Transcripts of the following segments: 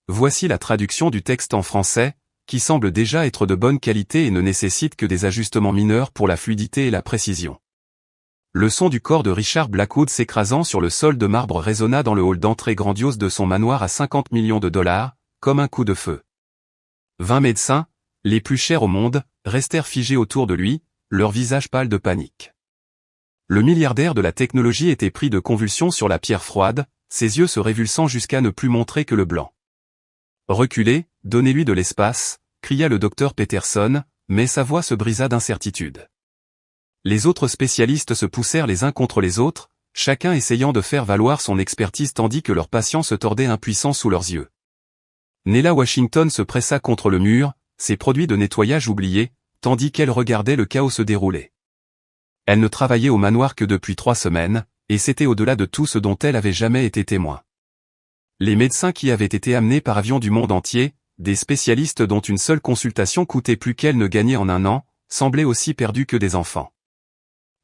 Voici la traduction du texte en français, qui semble déjà être de bonne qualité et ne nécessite que des ajustements mineurs pour la fluidité et la précision. Le son du corps de Richard Blackwood s'écrasant sur le sol de marbre résonna dans le hall d'entrée grandiose de son manoir à 50 millions de dollars, comme un coup de feu. 20 médecins, les plus chers au monde, restèrent figés autour de lui, leurs visages pâles de panique. Le milliardaire de la technologie était pris de convulsions sur la pierre froide, ses yeux se révulsant jusqu'à ne plus montrer que le blanc. « Reculez, donnez-lui de l'espace », cria le docteur Peterson, mais sa voix se brisa d'incertitude. Les autres spécialistes se poussèrent les uns contre les autres, chacun essayant de faire valoir son expertise tandis que leurs patients se tordaient impuissants sous leurs yeux. Nella Washington se pressa contre le mur, ses produits de nettoyage oubliés, tandis qu'elle regardait le chaos se dérouler. Elle ne travaillait au manoir que depuis 3 semaines, et c'était au-delà de tout ce dont elle avait jamais été témoin. Les médecins qui avaient été amenés par avion du monde entier, des spécialistes dont une seule consultation coûtait plus qu'elle ne gagnait en un an, semblaient aussi perdus que des enfants.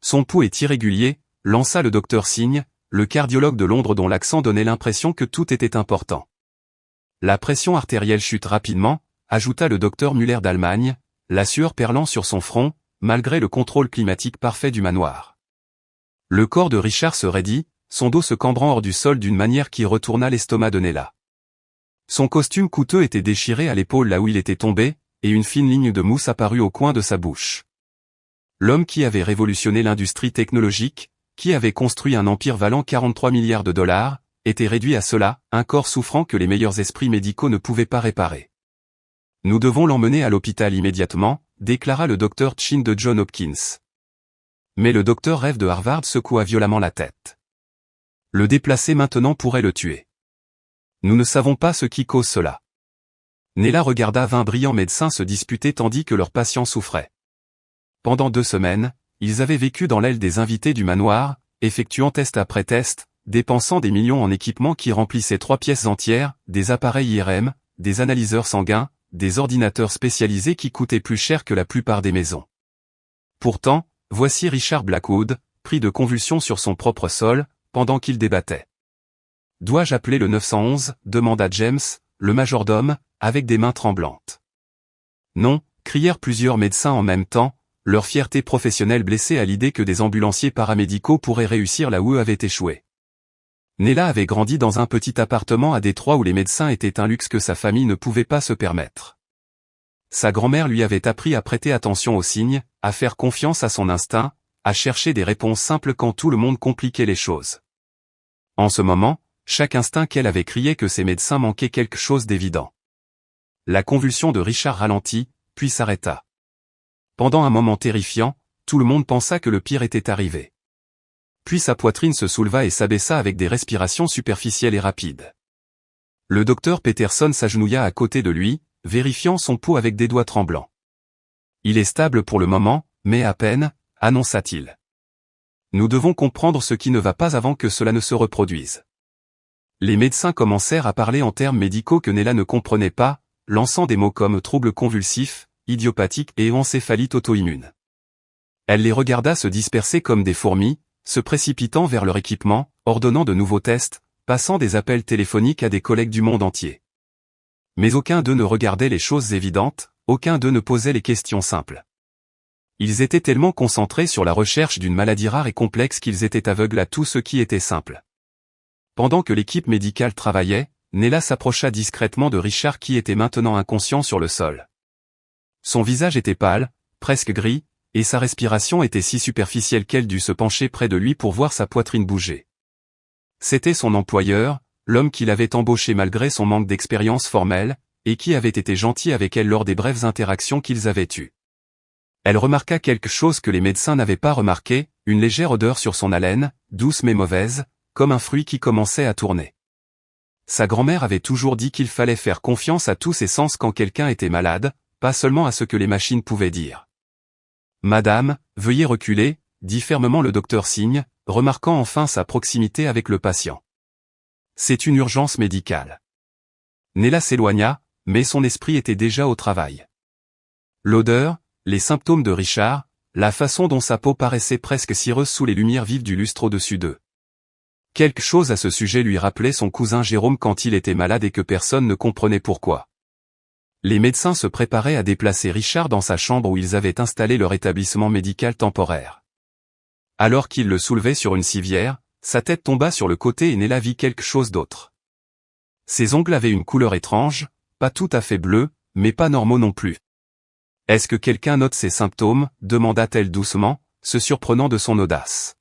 Son pouls est irrégulier, lança le docteur Signe, le cardiologue de Londres dont l'accent donnait l'impression que tout était important. La pression artérielle chute rapidement, ajouta le docteur Müller d'Allemagne, la sueur perlant sur son front, malgré le contrôle climatique parfait du manoir. Le corps de Richard se raidit, son dos se cambrant hors du sol d'une manière qui retourna l'estomac de Nella. Son costume coûteux était déchiré à l'épaule là où il était tombé, et une fine ligne de mousse apparut au coin de sa bouche. L'homme qui avait révolutionné l'industrie technologique, qui avait construit un empire valant 43 milliards de dollars, était réduit à cela, un corps souffrant que les meilleurs esprits médicaux ne pouvaient pas réparer. « Nous devons l'emmener à l'hôpital immédiatement », déclara le docteur Chin de Johns Hopkins. Mais le docteur Rêve de Harvard secoua violemment la tête. Le déplacer maintenant pourrait le tuer. Nous ne savons pas ce qui cause cela. Nella regarda 20 brillants médecins se disputer tandis que leurs patients souffraient. Pendant 2 semaines, ils avaient vécu dans l'aile des invités du manoir, effectuant test après test, dépensant des millions en équipements qui remplissaient 3 pièces entières, des appareils IRM, des analyseurs sanguins, des ordinateurs spécialisés qui coûtaient plus cher que la plupart des maisons. Pourtant, voici Richard Blackwood, pris de convulsions sur son propre sol, pendant qu'il débattait. « Dois-je appeler le 911 » demanda James, le majordome, avec des mains tremblantes. « Non » crièrent plusieurs médecins en même temps, leur fierté professionnelle blessée à l'idée que des ambulanciers paramédicaux pourraient réussir là où eux avaient échoué. Nella avait grandi dans un petit appartement à Détroit où les médecins étaient un luxe que sa famille ne pouvait pas se permettre. Sa grand-mère lui avait appris à prêter attention aux signes, à faire confiance à son instinct, à chercher des réponses simples quand tout le monde compliquait les choses. En ce moment, chaque instinct qu'elle avait crié que ses médecins manquaient quelque chose d'évident. La convulsion de Richard ralentit, puis s'arrêta. Pendant un moment terrifiant, tout le monde pensa que le pire était arrivé. Puis sa poitrine se souleva et s'abaissa avec des respirations superficielles et rapides. Le docteur Peterson s'agenouilla à côté de lui, vérifiant son pouls avec des doigts tremblants. « Il est stable pour le moment, mais à peine », annonça-t-il. « Nous devons comprendre ce qui ne va pas avant que cela ne se reproduise. » Les médecins commencèrent à parler en termes médicaux que Nella ne comprenait pas, lançant des mots comme troubles convulsifs, idiopathiques et encéphalite auto-immune. Elle les regarda se disperser comme des fourmis, se précipitant vers leur équipement, ordonnant de nouveaux tests, passant des appels téléphoniques à des collègues du monde entier. Mais aucun d'eux ne regardait les choses évidentes, aucun d'eux ne posait les questions simples. Ils étaient tellement concentrés sur la recherche d'une maladie rare et complexe qu'ils étaient aveugles à tout ce qui était simple. Pendant que l'équipe médicale travaillait, Nella s'approcha discrètement de Richard qui était maintenant inconscient sur le sol. Son visage était pâle, presque gris, et sa respiration était si superficielle qu'elle dut se pencher près de lui pour voir sa poitrine bouger. C'était son employeur, l'homme qui l'avait embauché malgré son manque d'expérience formelle, et qui avait été gentil avec elle lors des brèves interactions qu'ils avaient eues. Elle remarqua quelque chose que les médecins n'avaient pas remarqué, une légère odeur sur son haleine, douce mais mauvaise, comme un fruit qui commençait à tourner. Sa grand-mère avait toujours dit qu'il fallait faire confiance à tous ses sens quand quelqu'un était malade, pas seulement à ce que les machines pouvaient dire. « Madame, veuillez reculer », dit fermement le docteur Signe, remarquant enfin sa proximité avec le patient. « C'est une urgence médicale. » Nella s'éloigna, mais son esprit était déjà au travail. L'odeur, les symptômes de Richard, la façon dont sa peau paraissait presque cireuse sous les lumières vives du lustre au-dessus d'eux. Quelque chose à ce sujet lui rappelait son cousin Jérôme quand il était malade et que personne ne comprenait pourquoi. Les médecins se préparaient à déplacer Richard dans sa chambre où ils avaient installé leur établissement médical temporaire. Alors qu'ils le soulevaient sur une civière, sa tête tomba sur le côté et Nella vit quelque chose d'autre. Ses ongles avaient une couleur étrange, pas tout à fait bleus, mais pas normaux non plus. « Est-ce que quelqu'un note ces symptômes ?» demanda-t-elle doucement, se surprenant de son audace.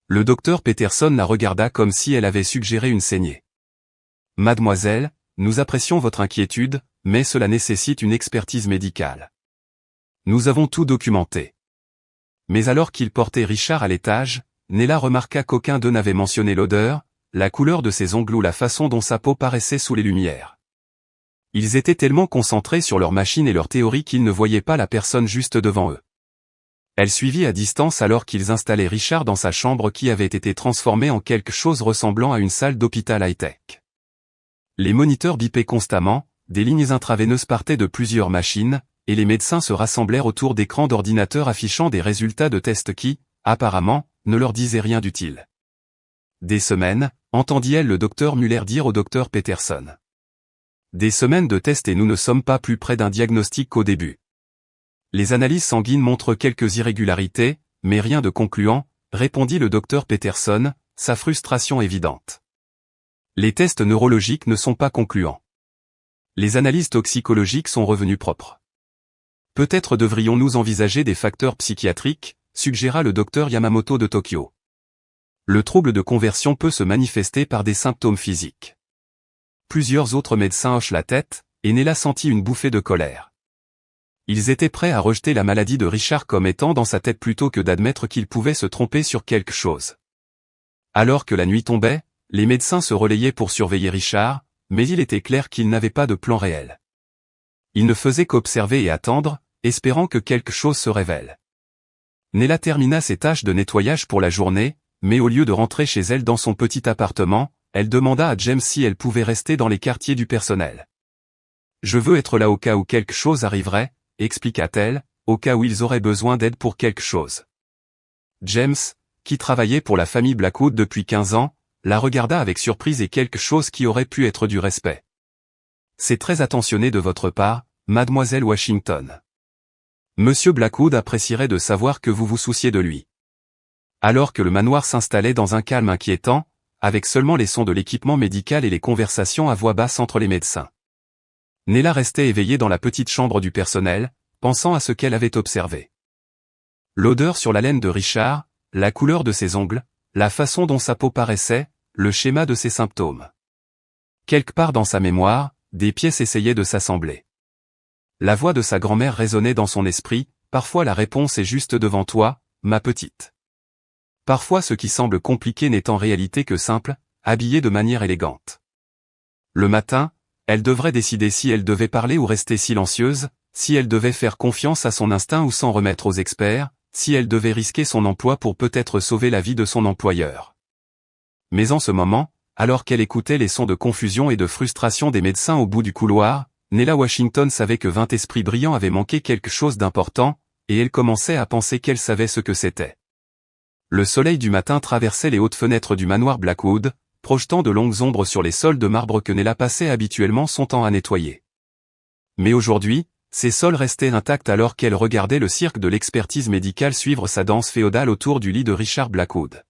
Le docteur Peterson la regarda comme si elle avait suggéré une saignée. « Mademoiselle, nous apprécions votre inquiétude, mais cela nécessite une expertise médicale. Nous avons tout documenté. » Mais alors qu'il portait Richard à l'étage, Nella remarqua qu'aucun d'eux n'avait mentionné l'odeur, la couleur de ses ongles ou la façon dont sa peau paraissait sous les lumières. Ils étaient tellement concentrés sur leur machine et leur théorie qu'ils ne voyaient pas la personne juste devant eux. Elle suivit à distance alors qu'ils installaient Richard dans sa chambre qui avait été transformée en quelque chose ressemblant à une salle d'hôpital high-tech. Les moniteurs bipaient constamment, des lignes intraveineuses partaient de plusieurs machines, et les médecins se rassemblèrent autour d'écrans d'ordinateurs affichant des résultats de tests qui, apparemment, ne leur disaient rien d'utile. Des semaines, entendit-elle le docteur Muller dire au docteur Peterson. Des semaines de tests et nous ne sommes pas plus près d'un diagnostic qu'au début. Les analyses sanguines montrent quelques irrégularités, mais rien de concluant, répondit le docteur Peterson, sa frustration évidente. Les tests neurologiques ne sont pas concluants. Les analyses toxicologiques sont revenues propres. Peut-être devrions-nous envisager des facteurs psychiatriques, suggéra le docteur Yamamoto de Tokyo. Le trouble de conversion peut se manifester par des symptômes physiques. Plusieurs autres médecins hochent la tête, et Nella sentit une bouffée de colère. Ils étaient prêts à rejeter la maladie de Richard comme étant dans sa tête plutôt que d'admettre qu'il pouvait se tromper sur quelque chose. Alors que la nuit tombait, les médecins se relayaient pour surveiller Richard, mais il était clair qu'ils n'avaient pas de plan réel. Ils ne faisaient qu'observer et attendre, espérant que quelque chose se révèle. Nella termina ses tâches de nettoyage pour la journée, mais au lieu de rentrer chez elle dans son petit appartement, elle demanda à James si elle pouvait rester dans les quartiers du personnel. « Je veux être là au cas où quelque chose arriverait, » expliqua-t-elle, au cas où ils auraient besoin d'aide pour quelque chose. James, qui travaillait pour la famille Blackwood depuis 15 ans, la regarda avec surprise et quelque chose qui aurait pu être du respect. « C'est très attentionné de votre part, mademoiselle Washington. Monsieur Blackwood apprécierait de savoir que vous vous souciez de lui. » Alors que le manoir s'installait dans un calme inquiétant, avec seulement les sons de l'équipement médical et les conversations à voix basse entre les médecins. Nella restait éveillée dans la petite chambre du personnel, pensant à ce qu'elle avait observé. L'odeur sur la laine de Richard, la couleur de ses ongles, la façon dont sa peau paraissait, le schéma de ses symptômes. Quelque part dans sa mémoire, des pièces essayaient de s'assembler. La voix de sa grand-mère résonnait dans son esprit, parfois la réponse est juste devant toi, ma petite. Parfois ce qui semble compliqué n'est en réalité que simple, habillé de manière élégante. Le matin, elle devrait décider si elle devait parler ou rester silencieuse, si elle devait faire confiance à son instinct ou s'en remettre aux experts, si elle devait risquer son emploi pour peut-être sauver la vie de son employeur. Mais en ce moment, alors qu'elle écoutait les sons de confusion et de frustration des médecins au bout du couloir, Nella Washington savait que 20 esprits brillants avaient manqué quelque chose d'important, et elle commençait à penser qu'elle savait ce que c'était. Le soleil du matin traversait les hautes fenêtres du manoir Blackwood, projetant de longues ombres sur les sols de marbre que Nella passait habituellement son temps à nettoyer. Mais aujourd'hui, ces sols restaient intacts alors qu'elle regardait le cirque de l'expertise médicale suivre sa danse féodale autour du lit de Richard Blackwood.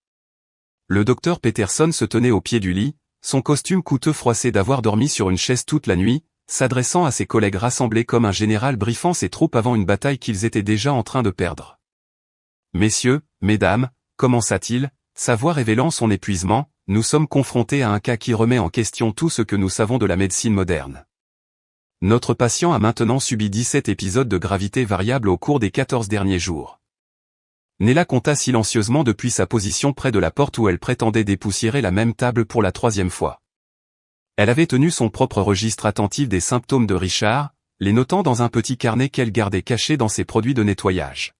Le docteur Peterson se tenait au pied du lit, son costume coûteux froissé d'avoir dormi sur une chaise toute la nuit, s'adressant à ses collègues rassemblés comme un général briefant ses troupes avant une bataille qu'ils étaient déjà en train de perdre. « Messieurs, mesdames, commença-t-il, sa voix révélant son épuisement, nous sommes confrontés à un cas qui remet en question tout ce que nous savons de la médecine moderne. Notre patient a maintenant subi 17 épisodes de gravité variable au cours des 14 derniers jours. » Nella compta silencieusement depuis sa position près de la porte où elle prétendait dépoussiérer la même table pour la 3e fois. Elle avait tenu son propre registre attentif des symptômes de Richard, les notant dans un petit carnet qu'elle gardait caché dans ses produits de nettoyage.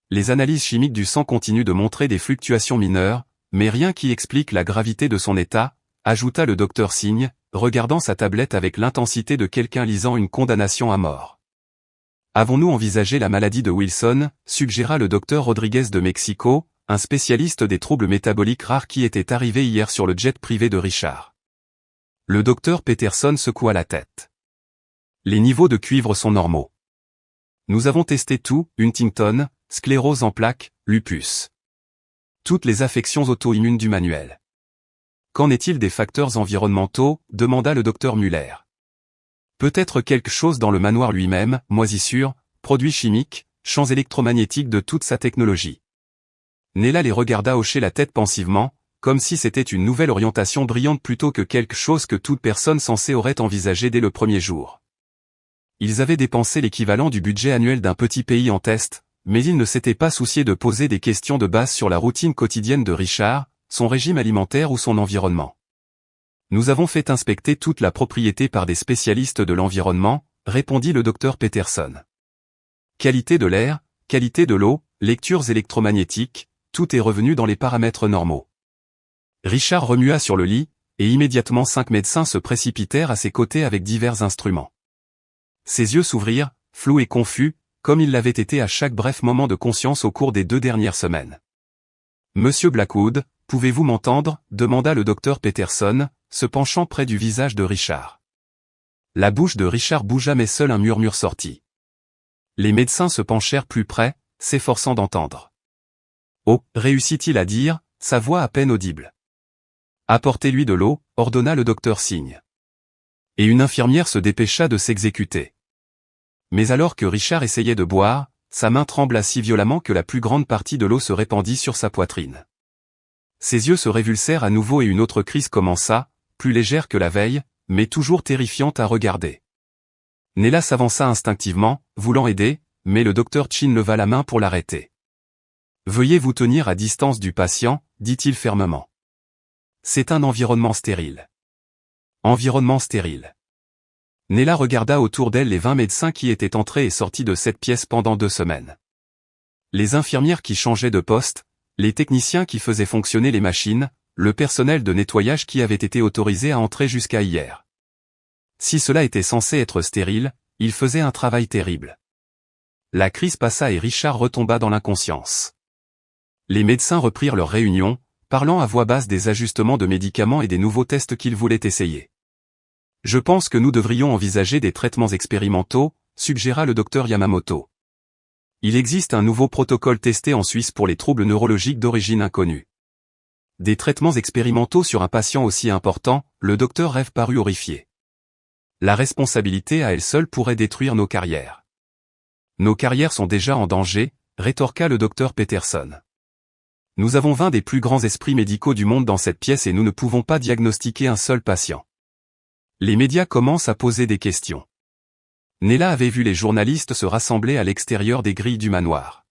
Les analyses chimiques du sang continuent de montrer des fluctuations mineures, mais rien qui explique la gravité de son état, ajouta le docteur Signe, regardant sa tablette avec l'intensité de quelqu'un lisant une condamnation à mort. Avons-nous envisagé la maladie de Wilson, suggéra le docteur Rodriguez de Mexico, un spécialiste des troubles métaboliques rares qui était arrivé hier sur le jet privé de Richard. Le docteur Peterson secoua la tête. Les niveaux de cuivre sont normaux. Nous avons testé tout, Huntington, sclérose en plaques, lupus. Toutes les affections auto-immunes du manuel. Qu'en est-il des facteurs environnementaux, demanda le docteur Muller. Peut-être quelque chose dans le manoir lui-même, moisissures, produits chimiques, champs électromagnétiques de toute sa technologie. Nella les regarda hocher la tête pensivement, comme si c'était une nouvelle orientation brillante plutôt que quelque chose que toute personne censée aurait envisagé dès le premier jour. Ils avaient dépensé l'équivalent du budget annuel d'un petit pays en test, mais ils ne s'étaient pas souciés de poser des questions de base sur la routine quotidienne de Richard, son régime alimentaire ou son environnement. Nous avons fait inspecter toute la propriété par des spécialistes de l'environnement, répondit le docteur Peterson. Qualité de l'air, qualité de l'eau, lectures électromagnétiques, tout est revenu dans les paramètres normaux. Richard remua sur le lit, et immédiatement 5 médecins se précipitèrent à ses côtés avec divers instruments. Ses yeux s'ouvrirent, flous et confus, comme ils l'avaient été à chaque bref moment de conscience au cours des 2 dernières semaines. « Monsieur Blackwood, pouvez-vous m'entendre » demanda le docteur Peterson, se penchant près du visage de Richard. La bouche de Richard bougea mais seul un murmure sortit. Les médecins se penchèrent plus près, s'efforçant d'entendre. « Oh » réussit-il à dire, sa voix à peine audible. « Apportez-lui de l'eau » ordonna le docteur Signe. Et une infirmière se dépêcha de s'exécuter. Mais alors que Richard essayait de boire, sa main trembla si violemment que la plus grande partie de l'eau se répandit sur sa poitrine. Ses yeux se révulsèrent à nouveau et une autre crise commença, plus légère que la veille, mais toujours terrifiante à regarder. Nella s'avança instinctivement, voulant aider, mais le docteur Chin leva la main pour l'arrêter. « Veuillez vous tenir à distance du patient » dit-il fermement. « C'est un environnement stérile. » Environnement stérile. Nella regarda autour d'elle les 20 médecins qui étaient entrés et sortis de cette pièce pendant 2 semaines. Les infirmières qui changeaient de poste, les techniciens qui faisaient fonctionner les machines, le personnel de nettoyage qui avait été autorisé à entrer jusqu'à hier. Si cela était censé être stérile, il faisait un travail terrible. La crise passa et Richard retomba dans l'inconscience. Les médecins reprirent leur réunion, parlant à voix basse des ajustements de médicaments et des nouveaux tests qu'ils voulaient essayer. « Je pense que nous devrions envisager des traitements expérimentaux », suggéra le docteur Yamamoto. Il existe un nouveau protocole testé en Suisse pour les troubles neurologiques d'origine inconnue. Des traitements expérimentaux sur un patient aussi important, le docteur Rêve parut horrifié. La responsabilité à elle seule pourrait détruire nos carrières. Nos carrières sont déjà en danger, rétorqua le docteur Peterson. Nous avons 20 des plus grands esprits médicaux du monde dans cette pièce et nous ne pouvons pas diagnostiquer un seul patient. Les médias commencent à poser des questions. Nella avait vu les journalistes se rassembler à l'extérieur des grilles du manoir.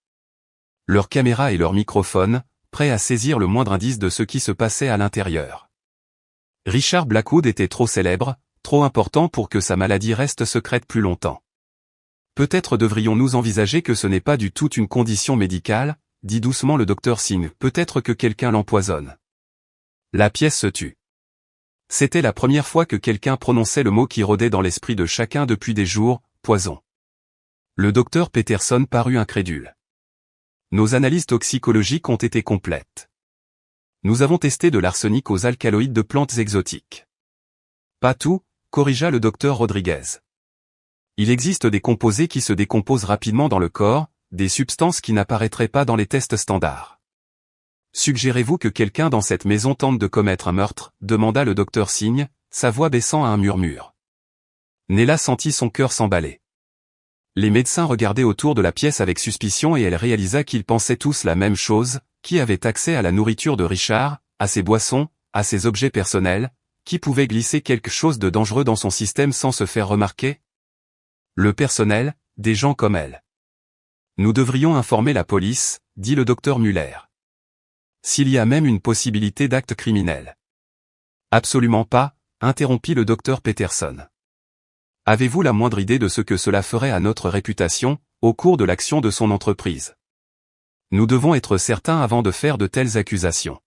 Leurs caméras et leurs microphones, prêts à saisir le moindre indice de ce qui se passait à l'intérieur. Richard Blackwood était trop célèbre, trop important pour que sa maladie reste secrète plus longtemps. Peut-être devrions-nous envisager que ce n'est pas du tout une condition médicale, dit doucement le docteur Singh, peut-être que quelqu'un l'empoisonne. La pièce se tut. C'était la première fois que quelqu'un prononçait le mot qui rôdait dans l'esprit de chacun depuis des jours, poison. Le docteur Peterson parut incrédule. Nos analyses toxicologiques ont été complètes. Nous avons testé de l'arsenic aux alcaloïdes de plantes exotiques. Pas tout, corrigea le docteur Rodriguez. Il existe des composés qui se décomposent rapidement dans le corps, des substances qui n'apparaîtraient pas dans les tests standards. Suggérez-vous que quelqu'un dans cette maison tente de commettre un meurtre, demanda le docteur Signe, sa voix baissant à un murmure. Nella sentit son cœur s'emballer. Les médecins regardaient autour de la pièce avec suspicion et elle réalisa qu'ils pensaient tous la même chose, qui avait accès à la nourriture de Richard, à ses boissons, à ses objets personnels, qui pouvait glisser quelque chose de dangereux dans son système sans se faire remarquer? Le personnel, des gens comme elle. Nous devrions informer la police, dit le docteur Muller. S'il y a même une possibilité d'acte criminel. Absolument pas, interrompit le docteur Peterson. Avez-vous la moindre idée de ce que cela ferait à notre réputation, au cours de l'action de son entreprise? Nous devons être certains avant de faire de telles accusations.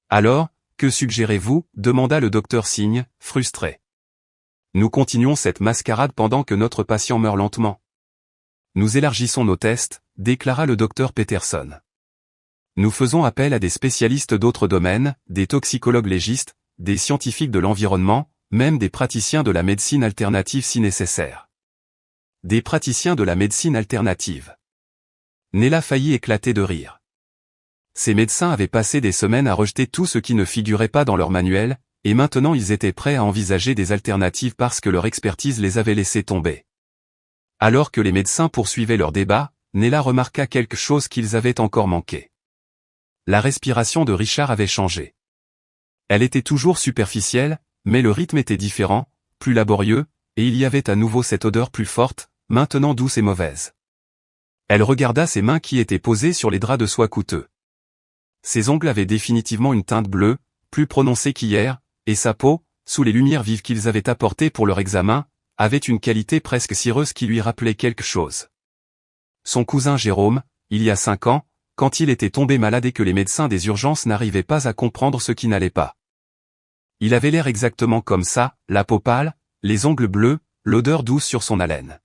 Alors, que suggérez-vous? Demanda le docteur Signe, frustré. Nous continuons cette mascarade pendant que notre patient meurt lentement. Nous élargissons nos tests, déclara le docteur Peterson. Nous faisons appel à des spécialistes d'autres domaines, des toxicologues légistes, des scientifiques de l'environnement, même des praticiens de la médecine alternative si nécessaire. Des praticiens de la médecine alternative. Nella faillit éclater de rire. Ces médecins avaient passé des semaines à rejeter tout ce qui ne figurait pas dans leur manuel, et maintenant ils étaient prêts à envisager des alternatives parce que leur expertise les avait laissés tomber. Alors que les médecins poursuivaient leur débat, Nella remarqua quelque chose qu'ils avaient encore manqué. La respiration de Richard avait changé. Elle était toujours superficielle, mais le rythme était différent, plus laborieux, et il y avait à nouveau cette odeur plus forte, maintenant douce et mauvaise. Elle regarda ses mains qui étaient posées sur les draps de soie coûteux. Ses ongles avaient définitivement une teinte bleue, plus prononcée qu'hier, et sa peau, sous les lumières vives qu'ils avaient apportées pour leur examen, avait une qualité presque cireuse qui lui rappelait quelque chose. Son cousin Jérôme, il y a 5 ans, quand il était tombé malade et que les médecins des urgences n'arrivaient pas à comprendre ce qui n'allait pas. Il avait l'air exactement comme ça, la peau pâle, les ongles bleus, l'odeur douce sur son haleine.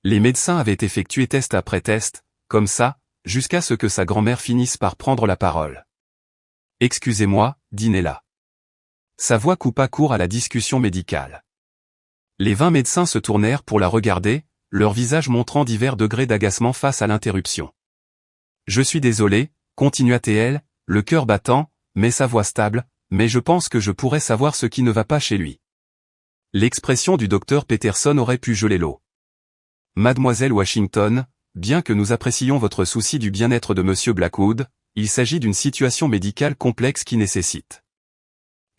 Les médecins avaient effectué test après test, comme ça, jusqu'à ce que sa grand-mère finisse par prendre la parole. « Excusez-moi, dit Nella. » Sa voix coupa court à la discussion médicale. Les 20 médecins se tournèrent pour la regarder, leur visage montrant divers degrés d'agacement face à l'interruption. « Je suis désolé, continua-t-elle, le cœur battant, mais sa voix stable, mais je pense que je pourrais savoir ce qui ne va pas chez lui. » L'expression du docteur Peterson aurait pu geler l'eau. « Mademoiselle Washington, bien que nous apprécions votre souci du bien-être de Monsieur Blackwood, il s'agit d'une situation médicale complexe qui nécessite. »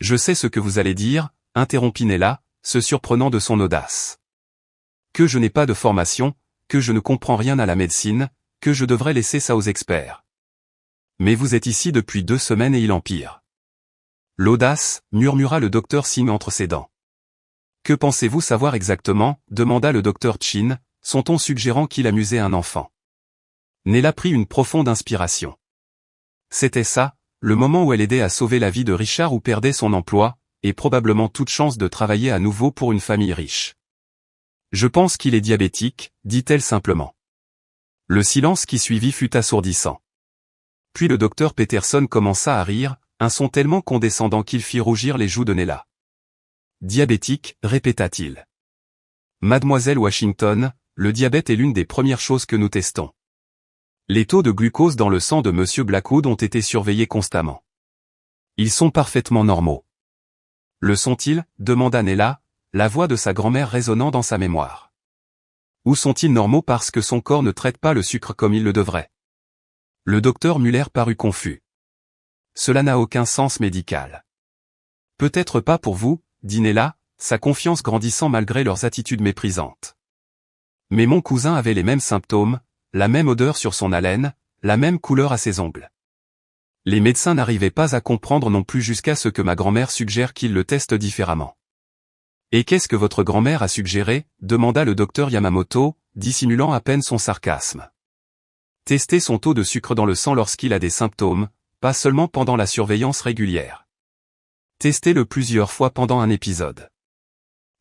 « Je sais ce que vous allez dire, interrompit Nella, se surprenant de son audace. Que je n'ai pas de formation, que je ne comprends rien à la médecine, que je devrais laisser ça aux experts. Mais vous êtes ici depuis 2 semaines et il empire. L'audace, murmura le docteur Singh entre ses dents. Que pensez-vous savoir exactement, demanda le docteur Chin, son ton suggérant qu'il amusait un enfant. Nella prit une profonde inspiration. C'était ça, le moment où elle aidait à sauver la vie de Richard ou perdait son emploi, et probablement toute chance de travailler à nouveau pour une famille riche. Je pense qu'il est diabétique, dit-elle simplement. Le silence qui suivit fut assourdissant. Puis le docteur Peterson commença à rire, un son tellement condescendant qu'il fit rougir les joues de Nella. Diabétique, répéta-t-il. Mademoiselle Washington, le diabète est l'une des premières choses que nous testons. Les taux de glucose dans le sang de Monsieur Blackwood ont été surveillés constamment. Ils sont parfaitement normaux. Le sont-ils, demanda Nella, la voix de sa grand-mère résonnant dans sa mémoire. Ou sont-ils normaux parce que son corps ne traite pas le sucre comme il le devrait? Le docteur Muller parut confus. Cela n'a aucun sens médical. Peut-être pas pour vous, dit Nella, sa confiance grandissant malgré leurs attitudes méprisantes. Mais mon cousin avait les mêmes symptômes, la même odeur sur son haleine, la même couleur à ses ongles. Les médecins n'arrivaient pas à comprendre non plus jusqu'à ce que ma grand-mère suggère qu'ils le testent différemment. Et qu'est-ce que votre grand-mère a suggéré, demanda le docteur Yamamoto, dissimulant à peine son sarcasme. Tester son taux de sucre dans le sang lorsqu'il a des symptômes, pas seulement pendant la surveillance régulière. Testez-le plusieurs fois pendant un épisode.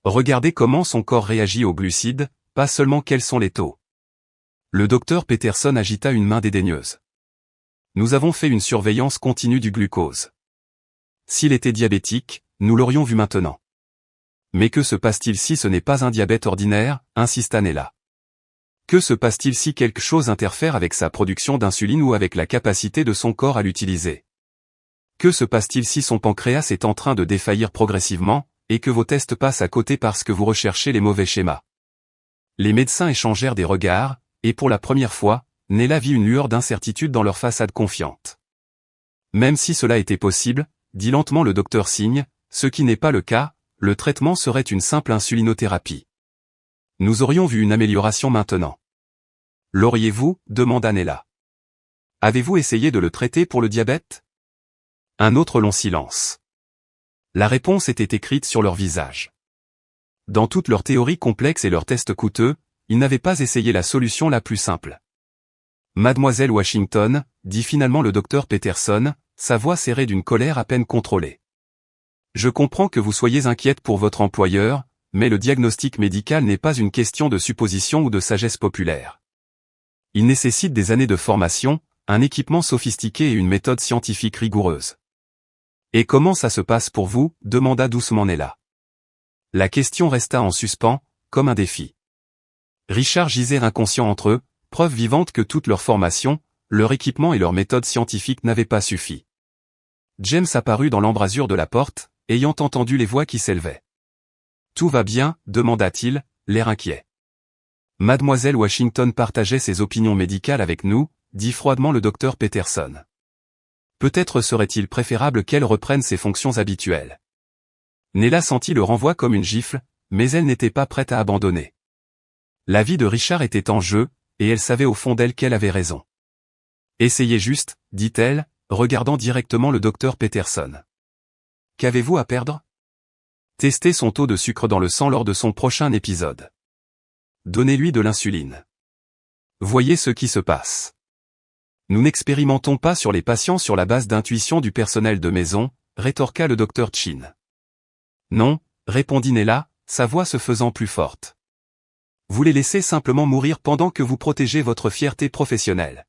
Regardez comment son corps réagit aux glucides, pas seulement quels sont les taux. Le docteur Peterson agita une main dédaigneuse. Nous avons fait une surveillance continue du glucose. S'il était diabétique, nous l'aurions vu maintenant. Mais que se passe-t-il si ce n'est pas un diabète ordinaire, insista Nella. Que se passe-t-il si quelque chose interfère avec sa production d'insuline ou avec la capacité de son corps à l'utiliser? Que se passe-t-il si son pancréas est en train de défaillir progressivement, et que vos tests passent à côté parce que vous recherchez les mauvais schémas? Les médecins échangèrent des regards, et pour la première fois, Nella vit une lueur d'incertitude dans leur façade confiante. Même si cela était possible, dit lentement le docteur Singh, ce qui n'est pas le cas, le traitement serait une simple insulinothérapie. Nous aurions vu une amélioration maintenant. L'auriez-vous, demanda Nella. Avez-vous essayé de le traiter pour le diabète? Un autre long silence. La réponse était écrite sur leur visage. Dans toutes leurs théories complexes et leurs tests coûteux, ils n'avaient pas essayé la solution la plus simple. Mademoiselle Washington, dit finalement le docteur Peterson, sa voix serrée d'une colère à peine contrôlée. Je comprends que vous soyez inquiète pour votre employeur, mais le diagnostic médical n'est pas une question de supposition ou de sagesse populaire. Il nécessite des années de formation, un équipement sophistiqué et une méthode scientifique rigoureuse. Et comment ça se passe pour vous? Demanda doucement Nella. La question resta en suspens, comme un défi. Richard gisait inconscient entre eux, preuve vivante que toute leur formation, leur équipement et leur méthode scientifique n'avaient pas suffi. James apparut dans l'embrasure de la porte, ayant entendu les voix qui s'élevaient. « Tout va bien ?» demanda-t-il, l'air inquiet. « Mademoiselle Washington partageait ses opinions médicales avec nous », dit froidement le docteur Peterson. « Peut-être serait-il préférable qu'elle reprenne ses fonctions habituelles. » Nella sentit le renvoi comme une gifle, mais elle n'était pas prête à abandonner. La vie de Richard était en jeu, et elle savait au fond d'elle qu'elle avait raison. « Essayez juste, dit-elle, regardant directement le docteur Peterson. Qu'avez-vous à perdre? Testez son taux de sucre dans le sang lors de son prochain épisode. Donnez-lui de l'insuline. Voyez ce qui se passe. Nous n'expérimentons pas sur les patients sur la base d'intuition du personnel de maison, rétorqua le docteur Chin. Non, répondit Nella, sa voix se faisant plus forte. Vous les laissez simplement mourir pendant que vous protégez votre fierté professionnelle.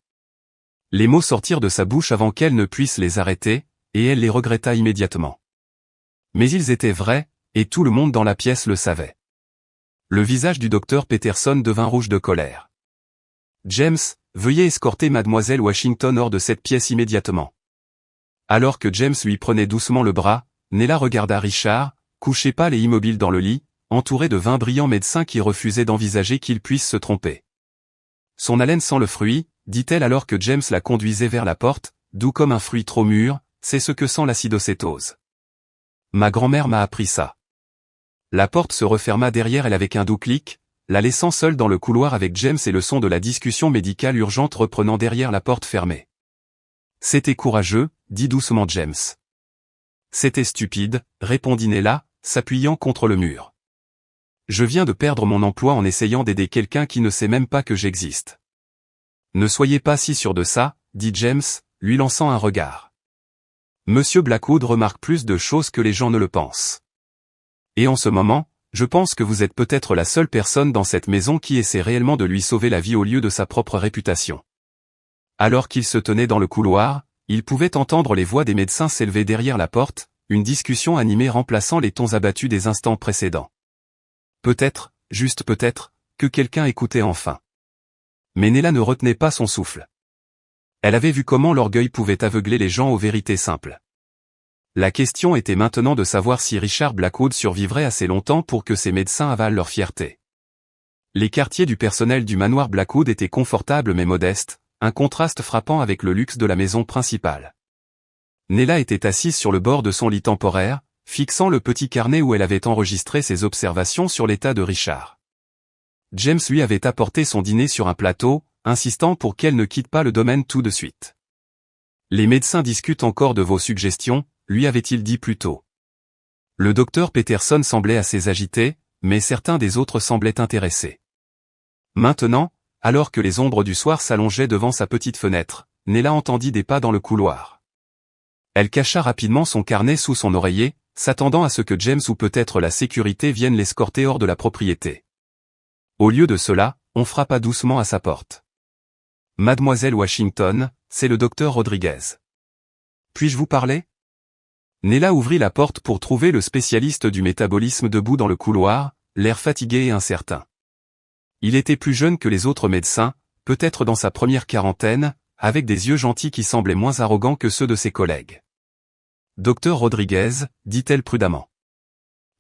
Les mots sortirent de sa bouche avant qu'elle ne puisse les arrêter, et elle les regretta immédiatement. Mais ils étaient vrais, et tout le monde dans la pièce le savait. Le visage du docteur Peterson devint rouge de colère. James, veuillez escorter mademoiselle Washington hors de cette pièce immédiatement. Alors que James lui prenait doucement le bras, Nella regarda Richard, couché pâle et immobile dans le lit, entouré de 20 brillants médecins qui refusaient d'envisager qu'il puisse se tromper. Son haleine sent le fruit, dit-elle alors que James la conduisait vers la porte, doux comme un fruit trop mûr, c'est ce que sent l'acidocétose. Ma grand-mère m'a appris ça. La porte se referma derrière elle avec un doux clic, la laissant seule dans le couloir avec James et le son de la discussion médicale urgente reprenant derrière la porte fermée. C'était courageux, dit doucement James. C'était stupide, répondit Nella, s'appuyant contre le mur. Je viens de perdre mon emploi en essayant d'aider quelqu'un qui ne sait même pas que j'existe. Ne soyez pas si sûr de ça, dit James, lui lançant un regard. Monsieur Blackwood remarque plus de choses que les gens ne le pensent. Et en ce moment, je pense que vous êtes peut-être la seule personne dans cette maison qui essaie réellement de lui sauver la vie au lieu de sa propre réputation. Alors qu'il se tenait dans le couloir, il pouvait entendre les voix des médecins s'élever derrière la porte, une discussion animée remplaçant les tons abattus des instants précédents. Peut-être, juste peut-être, que quelqu'un écoutait enfin. Mais Nella ne retenait pas son souffle. Elle avait vu comment l'orgueil pouvait aveugler les gens aux vérités simples. La question était maintenant de savoir si Richard Blackwood survivrait assez longtemps pour que ses médecins avalent leur fierté. Les quartiers du personnel du manoir Blackwood étaient confortables mais modestes, un contraste frappant avec le luxe de la maison principale. Nella était assise sur le bord de son lit temporaire, fixant le petit carnet où elle avait enregistré ses observations sur l'état de Richard. James lui avait apporté son dîner sur un plateau, insistant pour qu'elle ne quitte pas le domaine tout de suite. Les médecins discutent encore de vos suggestions, lui avait-il dit plus tôt. Le docteur Peterson semblait assez agité, mais certains des autres semblaient intéressés. Maintenant, alors que les ombres du soir s'allongeaient devant sa petite fenêtre, Nella entendit des pas dans le couloir. Elle cacha rapidement son carnet sous son oreiller, s'attendant à ce que James ou peut-être la sécurité viennent l'escorter hors de la propriété. Au lieu de cela, on frappa doucement à sa porte. Mademoiselle Washington, c'est le docteur Rodriguez. Puis-je vous parler? Nella ouvrit la porte pour trouver le spécialiste du métabolisme debout dans le couloir, l'air fatigué et incertain. Il était plus jeune que les autres médecins, peut-être dans sa première quarantaine, avec des yeux gentils qui semblaient moins arrogants que ceux de ses collègues. Docteur Rodriguez, dit-elle prudemment.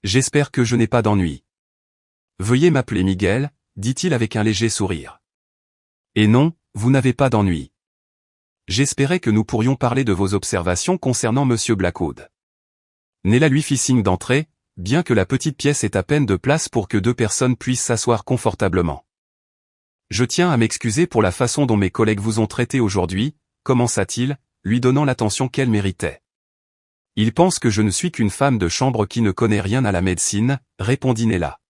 J'espère que je n'ai pas d'ennui. Veuillez m'appeler Miguel, dit-il avec un léger sourire. Et non, vous n'avez pas d'ennui. J'espérais que nous pourrions parler de vos observations concernant Monsieur Blackwood. Nella lui fit signe d'entrer, bien que la petite pièce ait à peine de place pour que deux personnes puissent s'asseoir confortablement. Je tiens à m'excuser pour la façon dont mes collègues vous ont traité aujourd'hui, commença-t-il, lui donnant l'attention qu'elle méritait. Ils pensent que je ne suis qu'une femme de chambre qui ne connaît rien à la médecine, répondit Nella.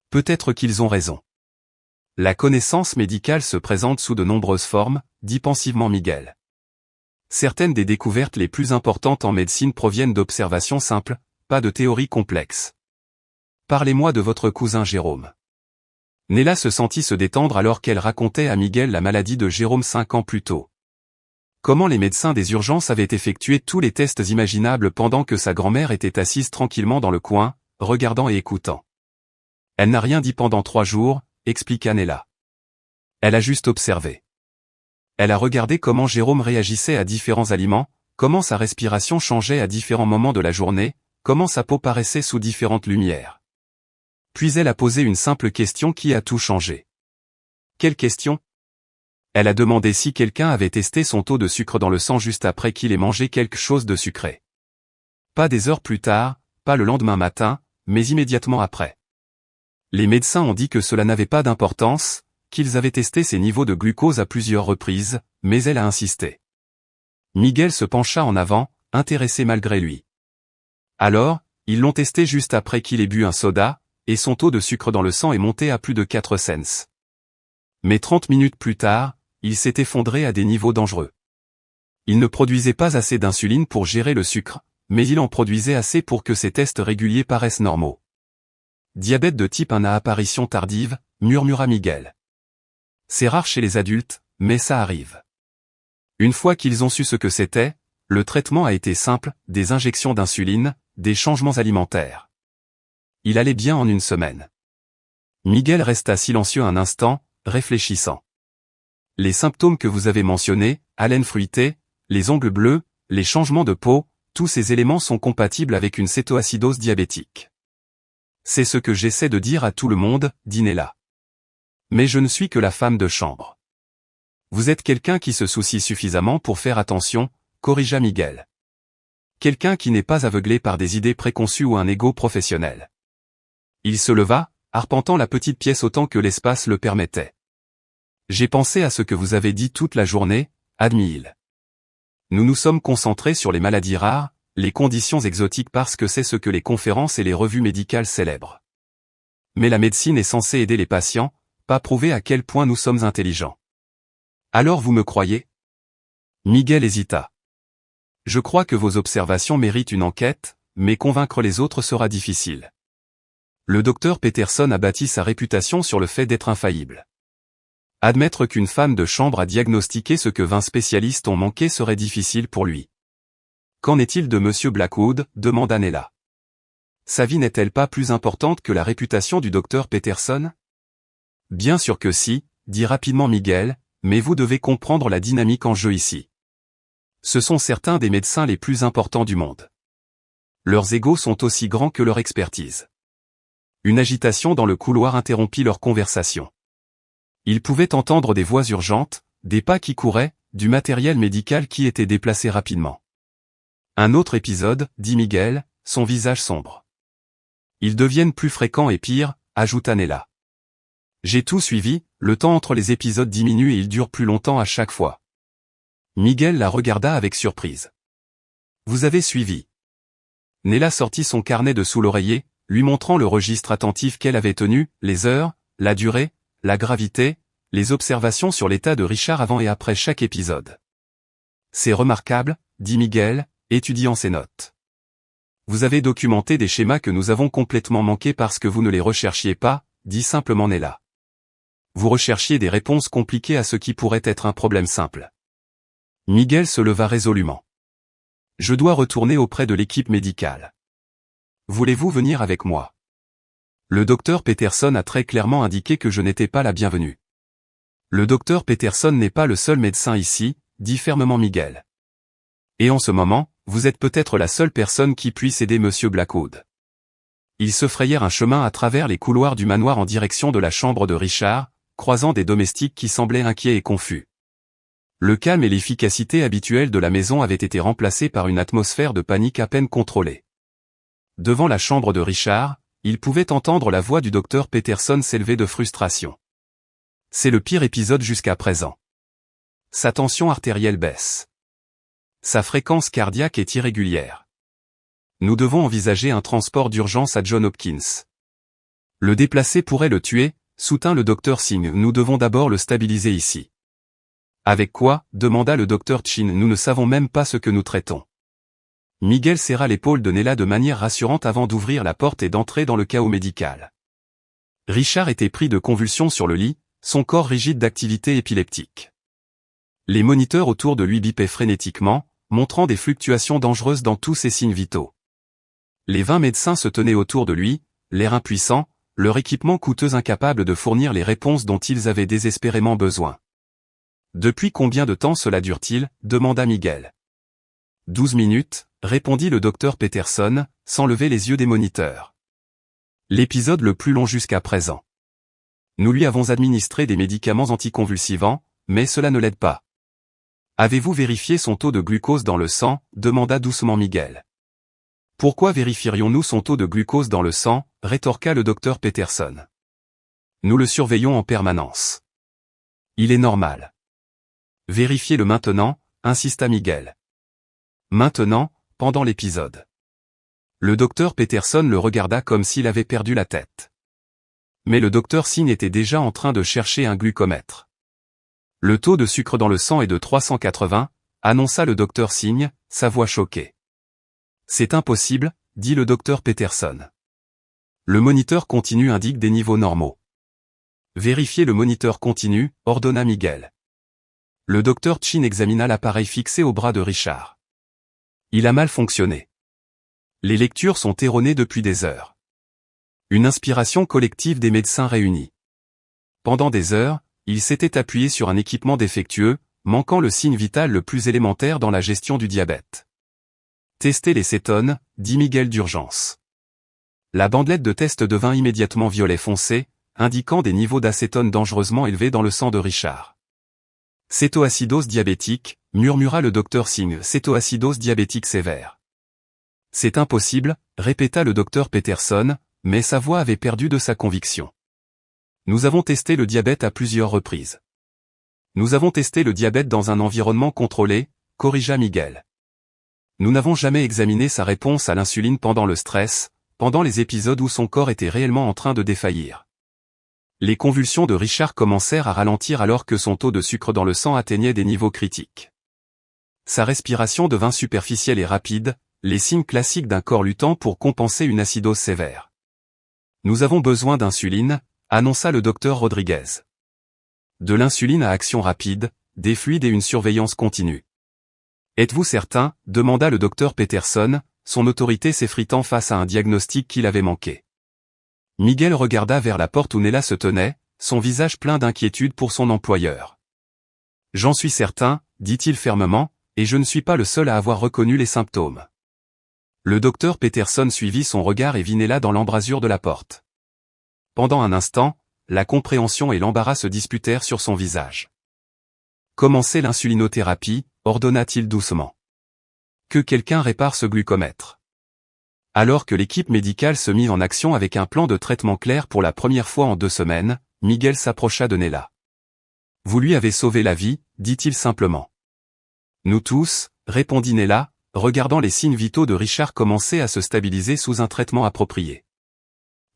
Peut-être qu'ils ont raison. La connaissance médicale se présente sous de nombreuses formes, dit pensivement Miguel. Certaines des découvertes les plus importantes en médecine proviennent d'observations simples, pas de théories complexes. Parlez-moi de votre cousin Jérôme. Nella se sentit se détendre alors qu'elle racontait à Miguel la maladie de Jérôme 5 ans plus tôt. Comment les médecins des urgences avaient effectué tous les tests imaginables pendant que sa grand-mère était assise tranquillement dans le coin, regardant et écoutant. Elle n'a rien dit pendant 3 jours, expliqua Nella. Elle a juste observé. Elle a regardé comment Jérôme réagissait à différents aliments, comment sa respiration changeait à différents moments de la journée, comment sa peau paraissait sous différentes lumières. Puis elle a posé une simple question qui a tout changé. Quelle question? Elle a demandé si quelqu'un avait testé son taux de sucre dans le sang juste après qu'il ait mangé quelque chose de sucré. Pas des heures plus tard, pas le lendemain matin, mais immédiatement après. Les médecins ont dit que cela n'avait pas d'importance, qu'ils avaient testé ses niveaux de glucose à plusieurs reprises, mais elle a insisté. Miguel se pencha en avant, intéressé malgré lui. Alors, ils l'ont testé juste après qu'il ait bu un soda, et son taux de sucre dans le sang est monté à plus de 4 cents. Mais 30 minutes plus tard, il s'est effondré à des niveaux dangereux. Il ne produisait pas assez d'insuline pour gérer le sucre, mais il en produisait assez pour que ses tests réguliers paraissent normaux. Diabète de type 1 à apparition tardive, murmura Miguel. C'est rare chez les adultes, mais ça arrive. Une fois qu'ils ont su ce que c'était, le traitement a été simple, des injections d'insuline, des changements alimentaires. Il allait bien en 1 semaine. Miguel resta silencieux un instant, réfléchissant. Les symptômes que vous avez mentionnés, haleine fruitée, les ongles bleus, les changements de peau, tous ces éléments sont compatibles avec une cétoacidose diabétique. C'est ce que j'essaie de dire à tout le monde, dit Nella. Mais je ne suis que la femme de chambre. Vous êtes quelqu'un qui se soucie suffisamment pour faire attention, corrigea Miguel. Quelqu'un qui n'est pas aveuglé par des idées préconçues ou un ego professionnel. Il se leva, arpentant la petite pièce autant que l'espace le permettait. J'ai pensé à ce que vous avez dit toute la journée, admit-il. Nous nous sommes concentrés sur les maladies rares, les conditions exotiques parce que c'est ce que les conférences et les revues médicales célèbrent. Mais la médecine est censée aider les patients, pas prouver à quel point nous sommes intelligents. Alors vous me croyez? Miguel hésita. Je crois que vos observations méritent une enquête, mais convaincre les autres sera difficile. Le docteur Peterson a bâti sa réputation sur le fait d'être infaillible. Admettre qu'une femme de chambre a diagnostiqué ce que 20 spécialistes ont manqué serait difficile pour lui. Qu'en est-il de Monsieur Blackwood? Demanda Nella. Sa vie n'est-elle pas plus importante que la réputation du docteur Peterson? Bien sûr que si, dit rapidement Miguel, mais vous devez comprendre la dynamique en jeu ici. Ce sont certains des médecins les plus importants du monde. Leurs égos sont aussi grands que leur expertise. Une agitation dans le couloir interrompit leur conversation. Ils pouvaient entendre des voix urgentes, des pas qui couraient, du matériel médical qui était déplacé rapidement. Un autre épisode, dit Miguel, son visage sombre. Ils deviennent plus fréquents et pires, ajouta Nella. J'ai tout suivi, le temps entre les épisodes diminue et il dure plus longtemps à chaque fois. Miguel la regarda avec surprise. Vous avez suivi. Nella sortit son carnet de sous l'oreiller, lui montrant le registre attentif qu'elle avait tenu, les heures, la durée, la gravité, les observations sur l'état de Richard avant et après chaque épisode. C'est remarquable, dit Miguel, étudiant ses notes. Vous avez documenté des schémas que nous avons complètement manqués parce que vous ne les recherchiez pas, dit simplement Nella. Vous recherchiez des réponses compliquées à ce qui pourrait être un problème simple. Miguel se leva résolument. Je dois retourner auprès de l'équipe médicale. Voulez-vous venir avec moi? Le docteur Peterson a très clairement indiqué que je n'étais pas la bienvenue. Le docteur Peterson n'est pas le seul médecin ici, dit fermement Miguel. Et en ce moment, vous êtes peut-être la seule personne qui puisse aider Monsieur Blackwood. Ils se frayèrent un chemin à travers les couloirs du manoir en direction de la chambre de Richard, croisant des domestiques qui semblaient inquiets et confus. Le calme et l'efficacité habituelle de la maison avaient été remplacés par une atmosphère de panique à peine contrôlée. Devant la chambre de Richard, il pouvait entendre la voix du docteur Peterson s'élever de frustration. C'est le pire épisode jusqu'à présent. Sa tension artérielle baisse. Sa fréquence cardiaque est irrégulière. Nous devons envisager un transport d'urgence à Johns Hopkins. Le déplacer pourrait le tuer, soutint le docteur Singh. Nous devons d'abord le stabiliser ici. Avec quoi? Demanda le docteur Chin. Nous ne savons même pas ce que nous traitons. Miguel serra l'épaule de Nella de manière rassurante avant d'ouvrir la porte et d'entrer dans le chaos médical. Richard était pris de convulsions sur le lit, son corps rigide d'activité épileptique. Les moniteurs autour de lui bipaient frénétiquement, montrant des fluctuations dangereuses dans tous ses signes vitaux. Les 20 médecins se tenaient autour de lui, l'air impuissant, leur équipement coûteux incapable de fournir les réponses dont ils avaient désespérément besoin. « Depuis combien de temps cela dure-t-il » demanda Miguel. 12 minutes, répondit le docteur Peterson, sans lever les yeux des moniteurs. L'épisode le plus long jusqu'à présent. Nous lui avons administré des médicaments anticonvulsivants, mais cela ne l'aide pas. Avez-vous vérifié son taux de glucose dans le sang, demanda doucement Miguel. Pourquoi vérifierions-nous son taux de glucose dans le sang, rétorqua le docteur Peterson. Nous le surveillons en permanence. Il est normal. Vérifiez-le maintenant, insista Miguel. Maintenant, pendant l'épisode. Le docteur Peterson le regarda comme s'il avait perdu la tête. Mais le docteur Singh était déjà en train de chercher un glucomètre. Le taux de sucre dans le sang est de 380, annonça le docteur Singh, sa voix choquée. C'est impossible, dit le docteur Peterson. Le moniteur continu indique des niveaux normaux. Vérifiez le moniteur continu, ordonna Miguel. Le docteur Chin examina l'appareil fixé au bras de Richard. Il a mal fonctionné. Les lectures sont erronées depuis des heures. Une inspiration collective des médecins réunis. Pendant des heures, il s'était appuyé sur un équipement défectueux, manquant le signe vital le plus élémentaire dans la gestion du diabète. Testez les cétones, dit Miguel d'urgence. La bandelette de test devint immédiatement violet foncé, indiquant des niveaux d'acétone dangereusement élevés dans le sang de Richard. Cétoacidose diabétique, murmura le docteur Singh, cétoacidose diabétique sévère. C'est impossible, répéta le docteur Peterson, mais sa voix avait perdu de sa conviction. Nous avons testé le diabète à plusieurs reprises. Nous avons testé le diabète dans un environnement contrôlé, corrigea Miguel. Nous n'avons jamais examiné sa réponse à l'insuline pendant le stress, pendant les épisodes où son corps était réellement en train de défaillir. Les convulsions de Richard commencèrent à ralentir alors que son taux de sucre dans le sang atteignait des niveaux critiques. Sa respiration devint superficielle et rapide, les signes classiques d'un corps luttant pour compenser une acidose sévère. Nous avons besoin d'insuline, annonça le docteur Rodriguez. De l'insuline à action rapide, des fluides et une surveillance continue. Êtes-vous certain, demanda le docteur Peterson, son autorité s'effritant face à un diagnostic qu'il avait manqué. Miguel regarda vers la porte où Nella se tenait, son visage plein d'inquiétude pour son employeur. J'en suis certain, dit-il fermement, et je ne suis pas le seul à avoir reconnu les symptômes. Le docteur Peterson suivit son regard et vit Nella dans l'embrasure de la porte. Pendant un instant, la compréhension et l'embarras se disputèrent sur son visage. Commencez l'insulinothérapie, ordonna-t-il doucement. Que quelqu'un répare ce glucomètre. Alors que l'équipe médicale se mit en action avec un plan de traitement clair pour la première fois en 2 semaines, Miguel s'approcha de Nella. Vous lui avez sauvé la vie, dit-il simplement. Nous tous, répondit Nella, regardant les signes vitaux de Richard commencer à se stabiliser sous un traitement approprié.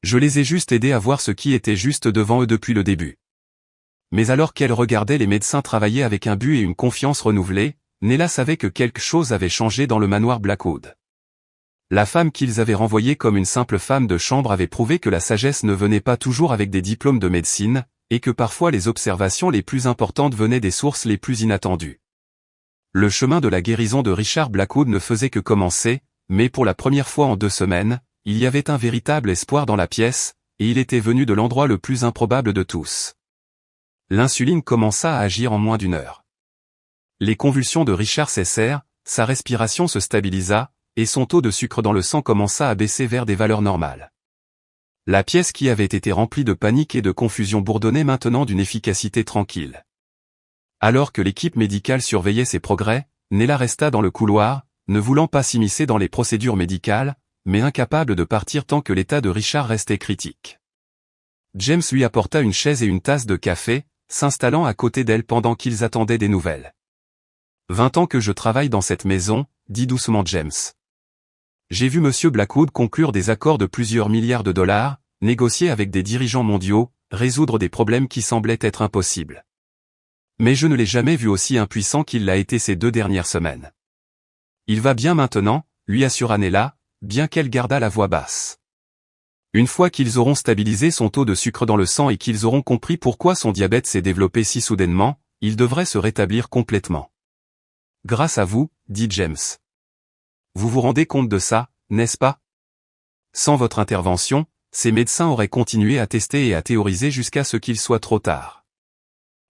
Je les ai juste aidés à voir ce qui était juste devant eux depuis le début. Mais alors qu'elle regardait les médecins travailler avec un but et une confiance renouvelée, Nella savait que quelque chose avait changé dans le manoir Blackwood. La femme qu'ils avaient renvoyée comme une simple femme de chambre avait prouvé que la sagesse ne venait pas toujours avec des diplômes de médecine, et que parfois les observations les plus importantes venaient des sources les plus inattendues. Le chemin de la guérison de Richard Blackwood ne faisait que commencer, mais pour la première fois en 2 semaines, il y avait un véritable espoir dans la pièce, et il était venu de l'endroit le plus improbable de tous. L'insuline commença à agir en moins d'1 heure. Les convulsions de Richard cessèrent, sa respiration se stabilisa, et son taux de sucre dans le sang commença à baisser vers des valeurs normales. La pièce qui avait été remplie de panique et de confusion bourdonnait maintenant d'une efficacité tranquille. Alors que l'équipe médicale surveillait ses progrès, Nella resta dans le couloir, ne voulant pas s'immiscer dans les procédures médicales, mais incapable de partir tant que l'état de Richard restait critique. James lui apporta une chaise et une tasse de café, s'installant à côté d'elle pendant qu'ils attendaient des nouvelles. 20 ans que je travaille dans cette maison, dit doucement James. J'ai vu M. Blackwood conclure des accords de plusieurs milliards de dollars, négocier avec des dirigeants mondiaux, résoudre des problèmes qui semblaient être impossibles. Mais je ne l'ai jamais vu aussi impuissant qu'il l'a été ces 2 dernières semaines. Il va bien maintenant, lui assura Nella, bien qu'elle gardât la voix basse. Une fois qu'ils auront stabilisé son taux de sucre dans le sang et qu'ils auront compris pourquoi son diabète s'est développé si soudainement, il devrait se rétablir complètement. Grâce à vous, dit James. Vous vous rendez compte de ça, n'est-ce pas? Sans votre intervention, ces médecins auraient continué à tester et à théoriser jusqu'à ce qu'il soit trop tard.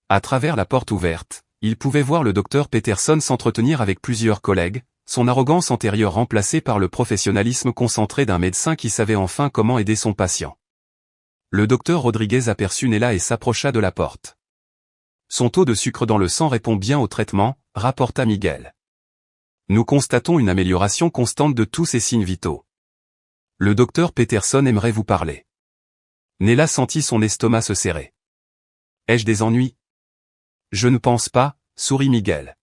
À travers la porte ouverte, il pouvait voir le docteur Peterson s'entretenir avec plusieurs collègues, son arrogance antérieure remplacée par le professionnalisme concentré d'un médecin qui savait enfin comment aider son patient. Le docteur Rodriguez aperçut Nella et s'approcha de la porte. Son taux de sucre dans le sang répond bien au traitement, rapporta Miguel. Nous constatons une amélioration constante de tous ces signes vitaux. Le docteur Peterson aimerait vous parler. Nella sentit son estomac se serrer. Ai-je des ennuis? Je ne pense pas, sourit Miguel.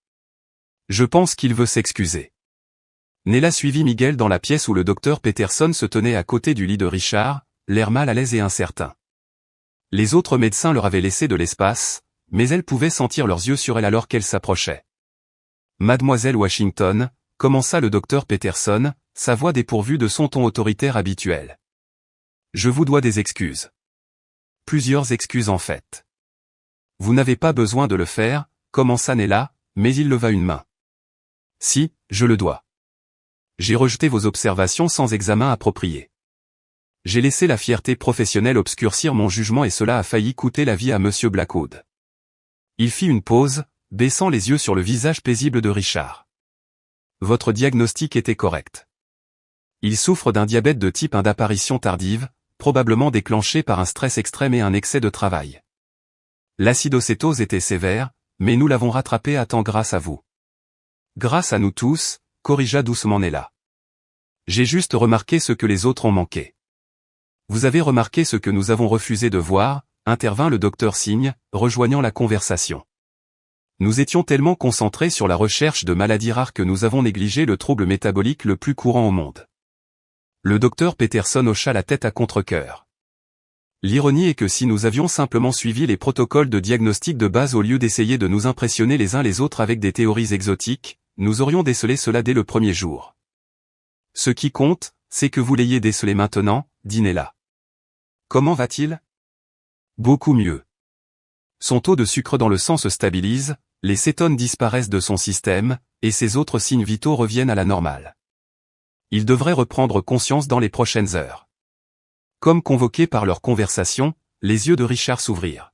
Je pense qu'il veut s'excuser. Nella suivit Miguel dans la pièce où le docteur Peterson se tenait à côté du lit de Richard, l'air mal à l'aise et incertain. Les autres médecins leur avaient laissé de l'espace, mais elle pouvait sentir leurs yeux sur elle alors qu'elle s'approchait. Mademoiselle Washington, commença le docteur Peterson, sa voix dépourvue de son ton autoritaire habituel. Je vous dois des excuses. Plusieurs excuses en fait. Vous n'avez pas besoin de le faire, commença Nella, mais il leva une main. Si, je le dois. J'ai rejeté vos observations sans examen approprié. J'ai laissé la fierté professionnelle obscurcir mon jugement et cela a failli coûter la vie à Monsieur Blackwood. Il fit une pause, baissant les yeux sur le visage paisible de Richard. Votre diagnostic était correct. Il souffre d'un diabète de type 1 d'apparition tardive, probablement déclenché par un stress extrême et un excès de travail. L'acidocétose était sévère, mais nous l'avons rattrapé à temps grâce à vous. Grâce à nous tous, corrigea doucement Nella. J'ai juste remarqué ce que les autres ont manqué. Vous avez remarqué ce que nous avons refusé de voir, intervint le docteur Signe, rejoignant la conversation. Nous étions tellement concentrés sur la recherche de maladies rares que nous avons négligé le trouble métabolique le plus courant au monde. Le docteur Peterson hocha la tête à contre-cœur. L'ironie est que si nous avions simplement suivi les protocoles de diagnostic de base au lieu d'essayer de nous impressionner les uns les autres avec des théories exotiques, nous aurions décelé cela dès le premier jour. Ce qui compte, c'est que vous l'ayez décelé maintenant, dit Nella. Comment va-t-il? Beaucoup mieux. Son taux de sucre dans le sang se stabilise, les cétones disparaissent de son système, et ses autres signes vitaux reviennent à la normale. Il devrait reprendre conscience dans les prochaines heures. Comme convoqué par leur conversation, les yeux de Richard s'ouvrirent.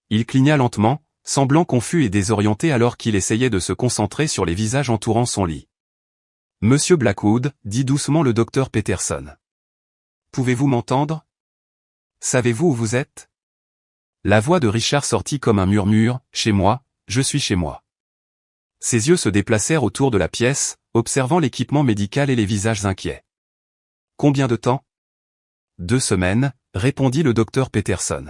Il cligna lentement, semblant confus et désorienté alors qu'il essayait de se concentrer sur les visages entourant son lit. Monsieur Blackwood, dit doucement le docteur Peterson. Pouvez-vous m'entendre? Savez-vous où vous êtes? La voix de Richard sortit comme un murmure, chez moi, je suis chez moi. Ses yeux se déplacèrent autour de la pièce, observant l'équipement médical et les visages inquiets. Combien de temps? 2 semaines, répondit le docteur Peterson.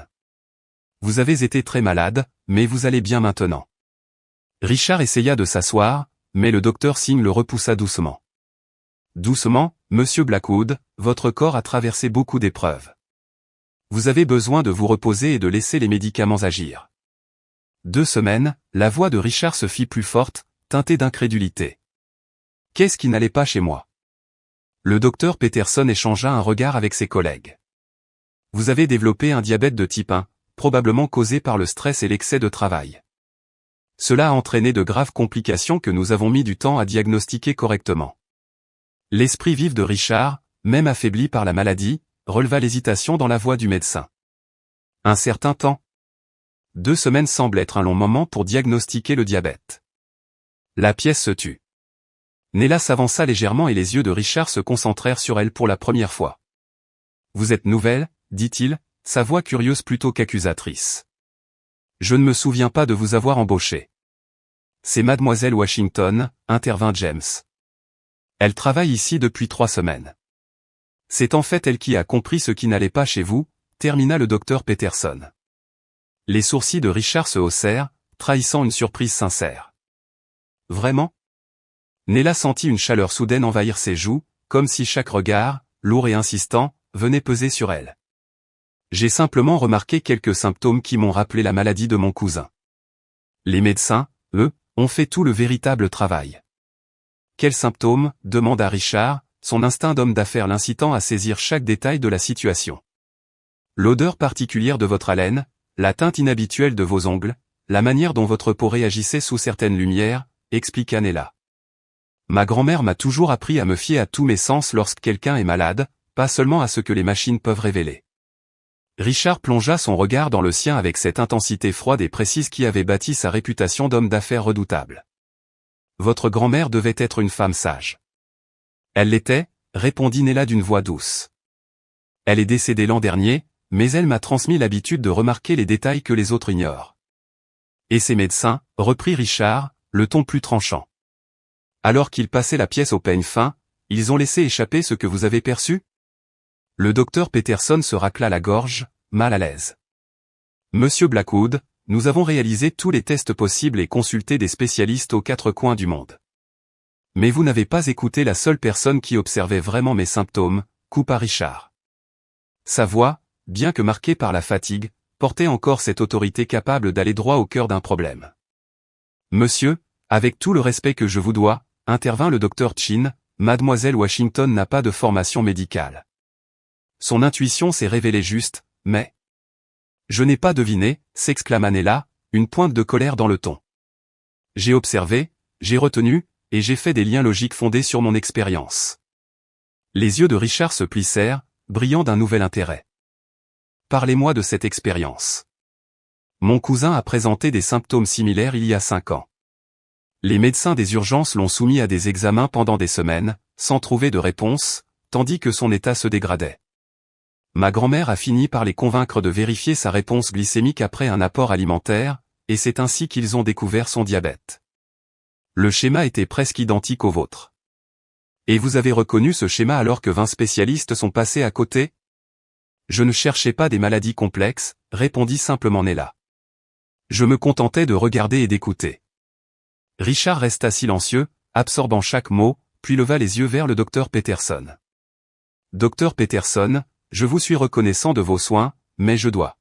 Vous avez été très malade, mais vous allez bien maintenant. Richard essaya de s'asseoir, mais le docteur Signe le repoussa doucement. Doucement, monsieur Blackwood, votre corps a traversé beaucoup d'épreuves. Vous avez besoin de vous reposer et de laisser les médicaments agir. 2 semaines, la voix de Richard se fit plus forte, teintée d'incrédulité. Qu'est-ce qui n'allait pas chez moi? Le docteur Peterson échangea un regard avec ses collègues. Vous avez développé un diabète de type 1, probablement causé par le stress et l'excès de travail. Cela a entraîné de graves complications que nous avons mis du temps à diagnostiquer correctement. L'esprit vif de Richard, même affaibli par la maladie, releva l'hésitation dans la voix du médecin. Un certain temps. 2 semaines semble être un long moment pour diagnostiquer le diabète. La pièce se tut. Nella s'avança légèrement et les yeux de Richard se concentrèrent sur elle pour la première fois. Vous êtes nouvelle, dit-il, sa voix curieuse plutôt qu'accusatrice. Je ne me souviens pas de vous avoir embauché. C'est mademoiselle Washington, intervint James. Elle travaille ici depuis 3 semaines. C'est en fait elle qui a compris ce qui n'allait pas chez vous, termina le docteur Peterson. Les sourcils de Richard se haussèrent, trahissant une surprise sincère. Vraiment? Nella sentit une chaleur soudaine envahir ses joues, comme si chaque regard, lourd et insistant, venait peser sur elle. J'ai simplement remarqué quelques symptômes qui m'ont rappelé la maladie de mon cousin. Les médecins, eux, ont fait tout le véritable travail. Quels symptômes? Demanda Richard, son instinct d'homme d'affaires l'incitant à saisir chaque détail de la situation. L'odeur particulière de votre haleine, la teinte inhabituelle de vos ongles, la manière dont votre peau réagissait sous certaines lumières, expliqua Nella. Ma grand-mère m'a toujours appris à me fier à tous mes sens lorsque quelqu'un est malade, pas seulement à ce que les machines peuvent révéler. Richard plongea son regard dans le sien avec cette intensité froide et précise qui avait bâti sa réputation d'homme d'affaires redoutable. Votre grand-mère devait être une femme sage. Elle l'était, répondit Nella d'une voix douce. Elle est décédée l'an dernier, mais elle m'a transmis l'habitude de remarquer les détails que les autres ignorent. Et ces médecins, reprit Richard, le ton plus tranchant. Alors qu'ils passaient la pièce au peigne fin, ils ont laissé échapper ce que vous avez perçu? Le docteur Peterson se racla la gorge, mal à l'aise. Monsieur Blackwood, nous avons réalisé tous les tests possibles et consulté des spécialistes aux quatre coins du monde. Mais vous n'avez pas écouté la seule personne qui observait vraiment mes symptômes, coupa Richard. Sa voix, bien que marquée par la fatigue, portait encore cette autorité capable d'aller droit au cœur d'un problème. Monsieur, avec tout le respect que je vous dois, intervint le docteur Chin, mademoiselle Washington n'a pas de formation médicale. Son intuition s'est révélée juste, mais... Je n'ai pas deviné, s'exclama Nella, une pointe de colère dans le ton. J'ai observé, j'ai retenu, et j'ai fait des liens logiques fondés sur mon expérience. Les yeux de Richard se plissèrent, brillant d'un nouvel intérêt. Parlez-moi de cette expérience. Mon cousin a présenté des symptômes similaires il y a 5 ans. Les médecins des urgences l'ont soumis à des examens pendant des semaines, sans trouver de réponse, tandis que son état se dégradait. Ma grand-mère a fini par les convaincre de vérifier sa réponse glycémique après un apport alimentaire, et c'est ainsi qu'ils ont découvert son diabète. Le schéma était presque identique au vôtre. Et vous avez reconnu ce schéma alors que 20 spécialistes sont passés à côté? Je ne cherchais pas des maladies complexes, répondit simplement Nella. Je me contentais de regarder et d'écouter. Richard resta silencieux, absorbant chaque mot, puis leva les yeux vers le docteur Peterson. Docteur Peterson, je vous suis reconnaissant de vos soins, mais je dois